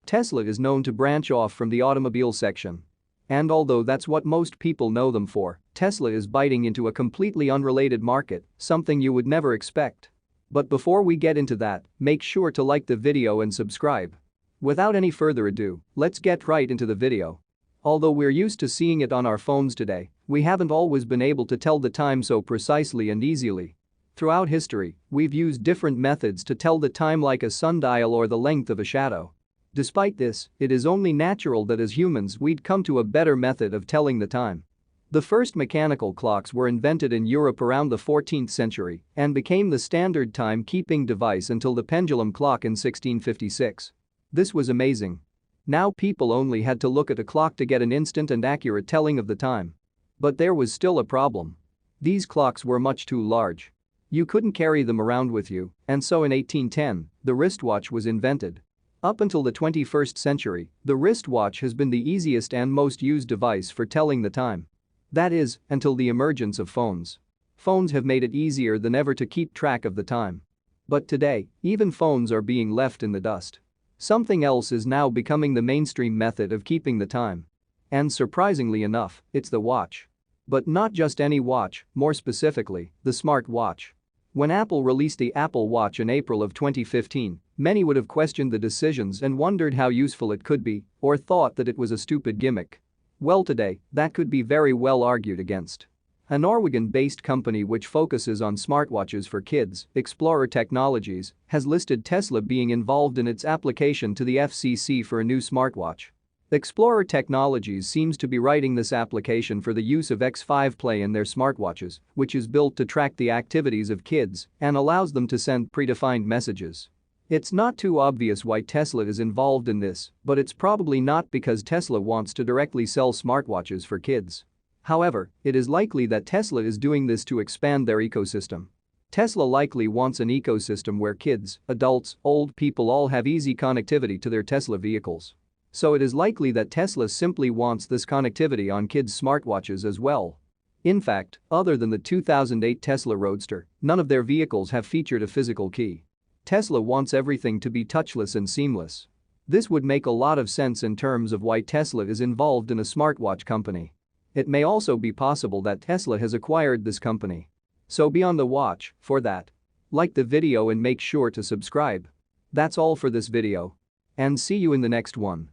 Tesla is known to branch off from the automobile section. And although that's what most people know them for, Tesla is biting into a completely unrelated market, something you would never expect. But before we get into that, make sure to like the video and subscribe. Without any further ado, let's get right into the video. Although we're used to seeing it on our phones today, we haven't always been able to tell the time so precisely and easily. Throughout history, we've used different methods to tell the time, like a sundial or the length of a shadow. Despite this, it is only natural that as humans we'd come to a better method of telling the time. The first mechanical clocks were invented in Europe around the 14th century and became the standard time-keeping device until the pendulum clock in 1656. This was amazing. Now people only had to look at a clock to get an instant and accurate telling of the time. But there was still a problem. These clocks were much too large. You couldn't carry them around with you, and so in 1810, the wristwatch was invented. Up until the 21st century, the wristwatch has been the easiest and most used device for telling the time. That is, until the emergence of phones. Phones have made it easier than ever to keep track of the time. But today, even phones are being left in the dust. Something else is now becoming the mainstream method of keeping the time. And surprisingly enough, it's the watch. But not just any watch, more specifically, the smart watch. When Apple released the Apple Watch in April of 2015, many would have questioned the decisions and wondered how useful it could be, or thought that it was a stupid gimmick. Well, today, that could be very well argued against. A Norwegian-based company which focuses on smartwatches for kids, Explorer Technologies, has listed Tesla being involved in its application to the FCC for a new smartwatch. Explorer Technologies seems to be writing this application for the use of X5 Play in their smartwatches, which is built to track the activities of kids and allows them to send predefined messages. It's not too obvious why Tesla is involved in this, but it's probably not because Tesla wants to directly sell smartwatches for kids. However, it is likely that Tesla is doing this to expand their ecosystem. Tesla likely wants an ecosystem where kids, adults, old people all have easy connectivity to their Tesla vehicles. So it is likely that Tesla simply wants this connectivity on kids' smartwatches as well. In fact, other than the 2008 Tesla Roadster, none of their vehicles have featured a physical key. Tesla wants everything to be touchless and seamless. This would make a lot of sense in terms of why Tesla is involved in a smartwatch company. It may also be possible that Tesla has acquired this company. So be on the watch for that. Like the video and make sure to subscribe. That's all for this video. And see you in the next one.